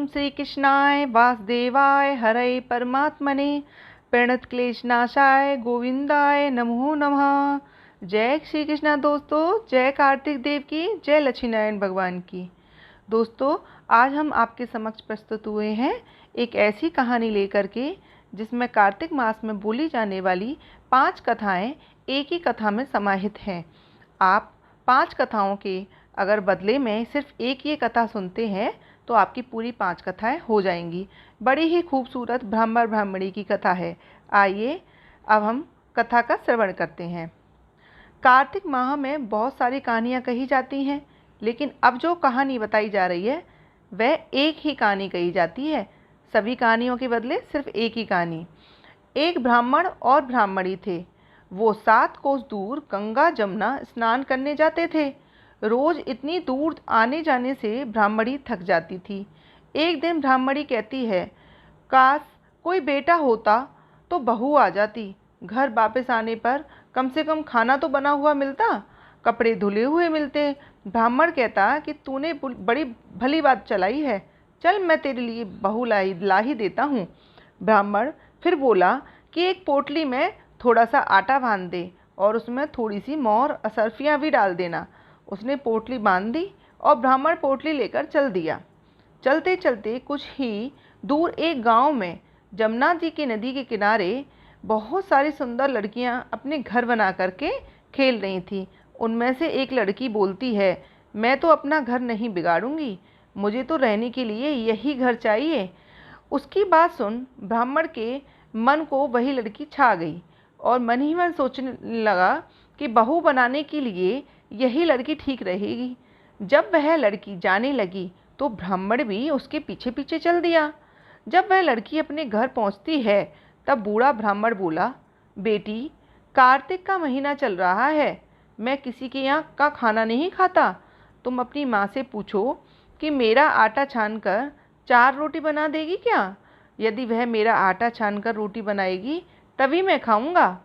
ओम श्री कृष्णाय वासुदेवाय हरये परमात्मने प्रणतक्लेशनाशाय गोविंदाय नमो नमः। जय श्री कृष्णा दोस्तों, जय कार्तिक देव की, जय लक्ष्मी नारायण भगवान की। दोस्तों, आज हम आपके समक्ष प्रस्तुत हुए हैं एक ऐसी कहानी लेकर के जिसमें कार्तिक मास में बोली जाने वाली 5 कथाएं एक ही कथा में समाहित हैं। आप 5 कथाओं के अगर बदले में सिर्फ एक ये कथा सुनते हैं तो आपकी पूरी 5 कथाएं हो जाएंगी। बड़ी ही खूबसूरत ब्राह्मण ब्राह्मणी की कथा है। आइए अब हम कथा का श्रवण करते हैं। कार्तिक माह में बहुत सारी कहानियाँ कही जाती हैं, लेकिन अब जो कहानी बताई जा रही है वह एक ही कहानी कही जाती है। सभी कहानियों के बदले सिर्फ एक ही कहानी। एक ब्राह्मण और ब्राह्मणी थे। वो 7 कोस दूर गंगा जमुना स्नान करने जाते थे। रोज इतनी दूर आने जाने से ब्राह्मणी थक जाती थी। एक दिन ब्राह्मणी कहती है, काश कोई बेटा होता तो बहू आ जाती। घर वापस आने पर कम से कम खाना तो बना हुआ मिलता, कपड़े धुले हुए मिलते। ब्राह्मण कहता कि तूने बड़ी भली बात चलाई है, चल मैं तेरे लिए बहू ला ही देता हूँ। ब्राह्मण फिर बोला कि एक पोटली में थोड़ा सा आटा बांध दे और उसमें थोड़ी सी मोहर असरफियाँ भी डाल देना। उसने पोटली बांध दी और ब्राह्मण पोटली लेकर चल दिया। चलते चलते कुछ ही दूर एक गांव में जमुना जी की नदी के किनारे बहुत सारी सुंदर लड़कियां अपने घर बना करके खेल रही थीं। उनमें से एक लड़की बोलती है, मैं तो अपना घर नहीं बिगाड़ूंगी, मुझे तो रहने के लिए यही घर चाहिए। उसकी बात सुन ब्राह्मण के मन को वही लड़की छा गई और मन ही मन सोचने लगा कि बहू बनाने के लिए यही लड़की ठीक रहेगी। जब वह लड़की जाने लगी तो ब्राह्मण भी उसके पीछे पीछे चल दिया। जब वह लड़की अपने घर पहुंचती है तब बूढ़ा ब्राह्मण बोला, बेटी, कार्तिक का महीना चल रहा है, मैं किसी के यहाँ का खाना नहीं खाता। तुम अपनी माँ से पूछो कि मेरा आटा छान कर 4 रोटी बना देगी क्या। यदि वह मेरा आटा छान कर रोटी बनाएगी तभी मैं खाऊंगा।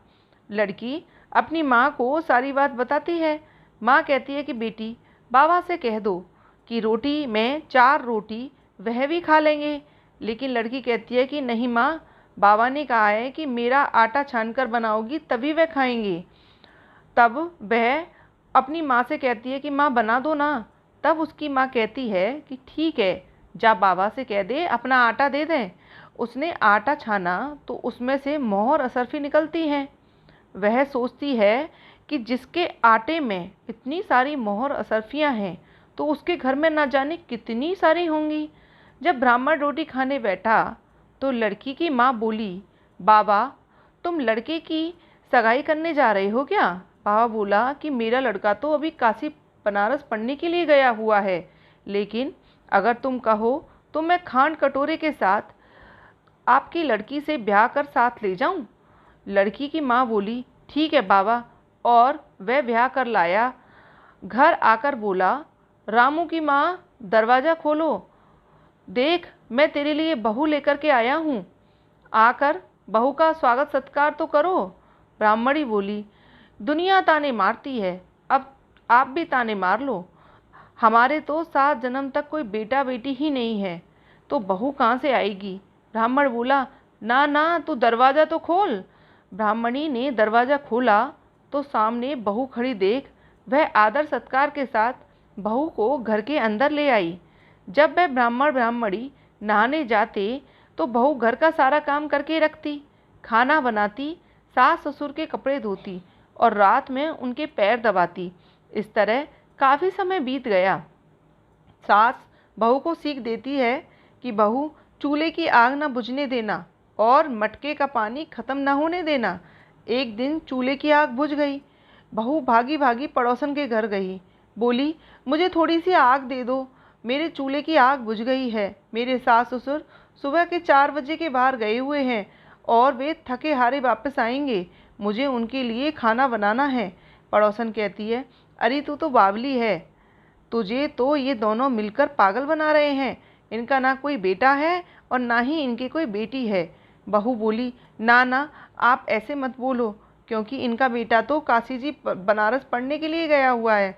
लड़की अपनी माँ को सारी बात बताती है। माँ कहती है कि बेटी, बाबा से कह दो कि रोटी में 4 रोटी वह भी खा लेंगे। लेकिन लड़की कहती है कि नहीं माँ, बाबा ने कहा है कि मेरा आटा छान कर बनाओगी तभी वह खाएंगे। तब वह अपनी माँ से कहती है कि माँ बना दो ना। तब उसकी माँ कहती है कि ठीक है, जा बाबा से कह दे अपना आटा दे दें। उसने आटा छाना तो उसमें से मोहर असरफी निकलती हैं। वह सोचती है कि जिसके आटे में इतनी सारी मोहर असरफियाँ हैं तो उसके घर में ना जाने कितनी सारी होंगी। जब ब्राह्मण रोटी खाने बैठा तो लड़की की माँ बोली, बाबा, तुम लड़के की सगाई करने जा रहे हो क्या। बाबा बोला कि मेरा लड़का तो अभी काशी बनारस पढ़ने के लिए गया हुआ है, लेकिन अगर तुम कहो तो मैं खांड कटोरे के साथ आपकी लड़की से ब्याह कर साथ ले जाऊं। लड़की की माँ बोली, ठीक है बाबा, और वह ब्याह कर लाया। घर आकर बोला, रामू की माँ, दरवाज़ा खोलो, देख मैं तेरे लिए बहू लेकर के आया हूँ, आकर बहू का स्वागत सत्कार तो करो। ब्राह्मणी बोली, दुनिया ताने मारती है, अब आप भी ताने मार लो। हमारे तो 7 जन्म तक कोई बेटा बेटी ही नहीं है, तो बहू कहाँ से आएगी। ब्राह्मण बोला, ना ना, तू दरवाज़ा तो खोल। ब्राह्मणी ने दरवाज़ा खोला तो सामने बहू खड़ी देख वह आदर सत्कार के साथ बहू को घर के अंदर ले आई। जब वह ब्राह्मण ब्राह्मणी नहाने जाते तो बहू घर का सारा काम करके रखती, खाना बनाती, सास ससुर के कपड़े धोती और रात में उनके पैर दबाती। इस तरह काफ़ी समय बीत गया। सास बहू को सीख देती है कि बहू, चूल्हे की आग न बुझने देना और मटके का पानी ख़त्म न होने देना। एक दिन चूल्हे की आग बुझ गई। बहू भागी भागी पड़ोसन के घर गई, बोली, मुझे थोड़ी सी आग दे दो, मेरे चूल्हे की आग बुझ गई है। मेरे सास ससुर सुबह के 4 बजे के बाहर गए हुए हैं और वे थके हारे वापस आएंगे, मुझे उनके लिए खाना बनाना है। पड़ोसन कहती है, अरे तू तो बावली है, तुझे तो ये दोनों मिलकर पागल बना रहे हैं। इनका ना कोई बेटा है और ना ही इनकी कोई बेटी है। बहू बोली, ना ना, आप ऐसे मत बोलो, क्योंकि इनका बेटा तो काशी जी बनारस पढ़ने के लिए गया हुआ है।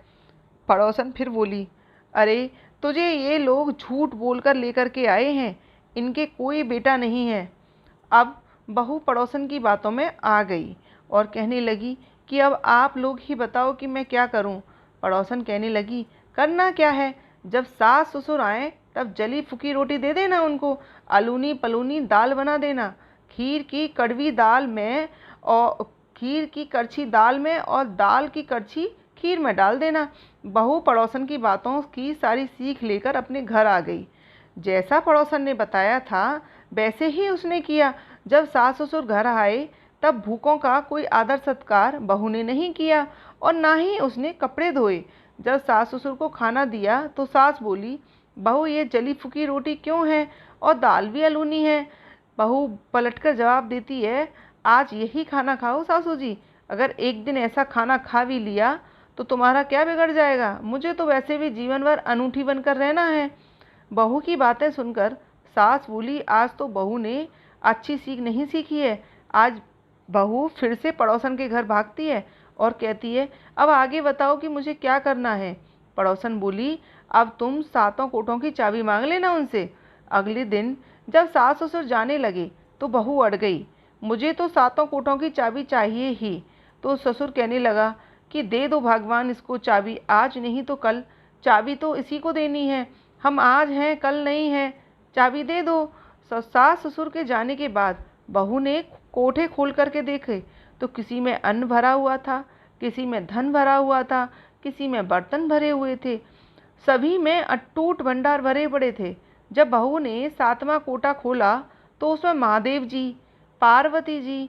पड़ोसन फिर बोली, अरे तुझे ये लोग झूठ बोलकर लेकर के आए हैं, इनके कोई बेटा नहीं है। अब बहू पड़ोसन की बातों में आ गई और कहने लगी कि अब आप लोग ही बताओ कि मैं क्या करूं। पड़ोसन कहने लगी, करना क्या है, जब सास ससुर आए तब जली फूकी रोटी दे देना उनको, अलूनी पलूनी दाल बना देना, खीर की कड़वी दाल में और खीर की करछी दाल में और दाल की करछी खीर में डाल देना। बहू पड़ोसन की बातों की सारी सीख लेकर अपने घर आ गई। जैसा पड़ोसन ने बताया था वैसे ही उसने किया। जब सास ससुर घर आए तब भूखों का कोई आदर सत्कार बहू ने नहीं किया और ना ही उसने कपड़े धोए। जब सास ससुर को खाना दिया तो सास बोली, बहू ये जली फूकी रोटी क्यों है और दाल भी अलूनी है। बहू पलटकर जवाब देती है, आज यही खाना खाओ सासू जी, अगर एक दिन ऐसा खाना खा भी लिया तो तुम्हारा क्या बिगड़ जाएगा, मुझे तो वैसे भी जीवन भर अनूठी बनकर रहना है। बहू की बातें सुनकर सास बोली, आज तो बहू ने अच्छी सीख नहीं सीखी है। आज बहू फिर से पड़ोसन के घर भागती है और कहती है, अब आगे बताओ कि मुझे क्या करना है। पड़ोसन बोली, अब तुम सातों कोठों की चाबी मांग लेना उनसे। अगले दिन जब सास ससुर जाने लगे तो बहू अड़ गई, मुझे तो सातों कोठों की चाबी चाहिए ही। तो ससुर कहने लगा कि दे दो भगवान इसको चाबी, आज नहीं तो कल चाबी तो इसी को देनी है, हम आज हैं कल नहीं हैं, चाबी दे दो। सास ससुर के जाने के बाद बहू ने कोठे खोल करके देखे तो किसी में अन्न भरा हुआ था, किसी में धन भरा हुआ था, किसी में बर्तन भरे हुए थे, सभी में अटूट भंडार भरे पड़े थे। जब बहू ने सातवां कोटा खोला तो उसमें महादेव जी, पार्वती जी,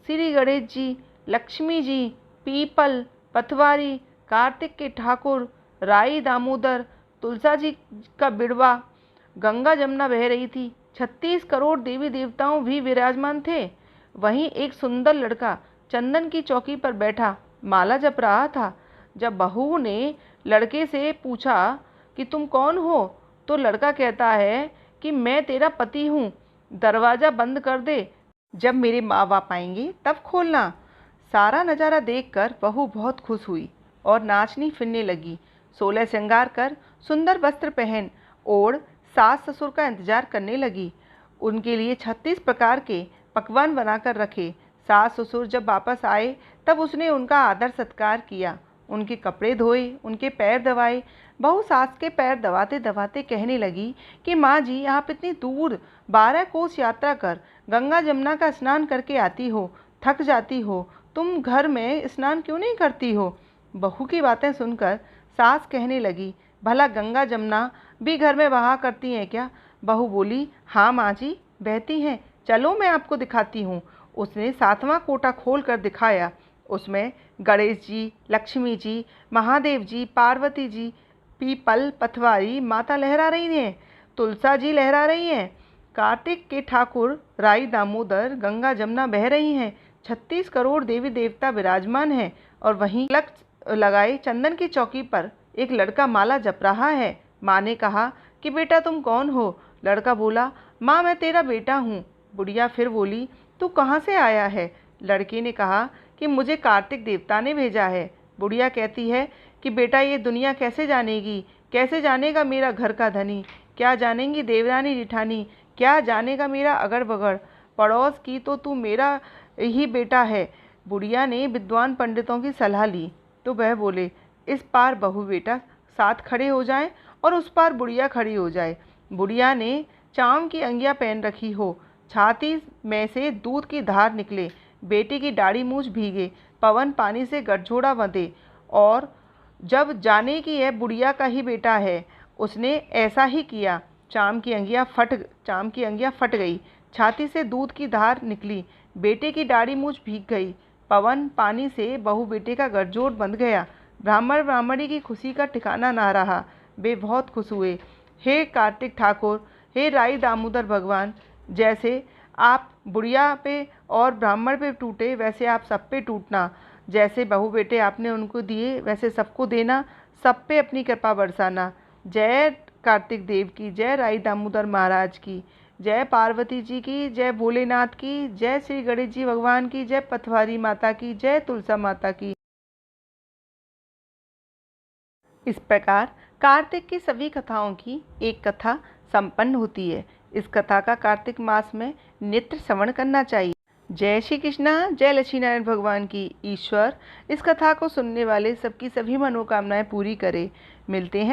श्री गणेश जी, लक्ष्मी जी, पीपल, पथवारी, कार्तिक के ठाकुर, राई दामोदर, तुलसा जी का बिड़वा, गंगा जमुना बह रही थी। 36 करोड़ देवी देवताओं भी विराजमान थे। वहीं एक सुंदर लड़का चंदन की चौकी पर बैठा माला जप रहा था। जब बहू ने लड़के से पूछा कि तुम कौन हो, तो लड़का कहता है कि मैं तेरा पति हूँ, दरवाज़ा बंद कर दे, जब मेरे माँ बाप आएंगे तब खोलना। सारा नज़ारा देखकर बहू बहुत खुश हुई और नाचनी फिरने लगी। 16 श्रृंगार कर सुंदर वस्त्र पहन ओढ़ सास ससुर का इंतजार करने लगी। उनके लिए 36 प्रकार के पकवान बनाकर रखे। सास ससुर जब वापस आए तब उसने उनका आदर सत्कार किया, उनके कपड़े धोए, उनके पैर दबाए। बहू सास के पैर दबाते दबाते कहने लगी कि माँ जी, आप इतनी दूर 12 कोस यात्रा कर गंगा जमुना का स्नान करके आती हो, थक जाती हो, तुम घर में स्नान क्यों नहीं करती हो। बहू की बातें सुनकर सास कहने लगी, भला गंगा जमुना भी घर में बहा करती हैं क्या। बहू बोली, हाँ माँ जी, बहती हैं, चलो मैं आपको दिखाती हूँ। उसने सातवां कोटा खोल कर दिखाया। उसमें गणेश जी, लक्ष्मी जी, महादेव जी, पार्वती जी, पीपल, पथवारी माता लहरा रही हैं, तुलसा जी लहरा रही हैं, कार्तिक के ठाकुर राई दामोदर, गंगा जमुना बह रही हैं, 36 करोड़ देवी देवता विराजमान हैं और वहीं तिलक लगाए चंदन की चौकी पर एक लड़का माला जप रहा है। माँ ने कहा कि बेटा तुम कौन हो। लड़का बोला, माँ मैं तेरा बेटा हूँ। बुढ़िया फिर बोली, तू कहाँ से आया है। लड़के ने कहा कि मुझे कार्तिक देवता ने भेजा है। बुढ़िया कहती है कि बेटा ये दुनिया कैसे जानेगी, कैसे जानेगा मेरा घर का धनी, क्या जानेंगी देवरानी रिठानी, क्या जानेगा मेरा अगड़ बगड़, पड़ोस की तो तू मेरा ही बेटा है। बुढ़िया ने विद्वान पंडितों की सलाह ली तो वह बोले, इस पार बहू बेटा साथ खड़े हो जाएं और उस पार बुढ़िया खड़ी हो जाए। बुढ़िया ने चाम की अंगिया पहन रखी हो, छाती में से दूध की धार निकले, बेटी की दाढ़ी मूछ भीगे, पवन पानी से गठजोड़ा बंधे, और जब जाने कि यह बुढ़िया का ही बेटा है उसने ऐसा ही किया। चाम की अंगिया फट गई, छाती से दूध की धार निकली, बेटे की दाढ़ी मूछ भीग गई, पवन पानी से बहू बेटे का गठजोड़ बंध गया। ब्राह्मण ब्राह्मणी की खुशी का ठिकाना ना रहा, वे बहुत खुश हुए। हे कार्तिक ठाकुर, हे राई दामोदर भगवान, जैसे आप बुढ़िया पे और ब्राह्मण पे टूटे वैसे आप सब पे टूटना, जैसे बहू बेटे आपने उनको दिए वैसे सबको देना, सब पे अपनी कृपा बरसाना। जय कार्तिक देव की, जय राई दामोदर महाराज की, जय पार्वती जी की, जय भोलेनाथ की, जय श्री गणेश जी भगवान की, जय पथवारी माता की, जय तुलसा माता की। इस प्रकार कार्तिक की सभी कथाओं की एक कथा संपन्न होती है। इस कथा का कार्तिक मास में नित्य श्रवण करना चाहिए। जय श्री कृष्णा, जय लक्ष्मीनारायण भगवान की। ईश्वर इस कथा को सुनने वाले सबकी सभी मनोकामनाएं पूरी करे। मिलते हैं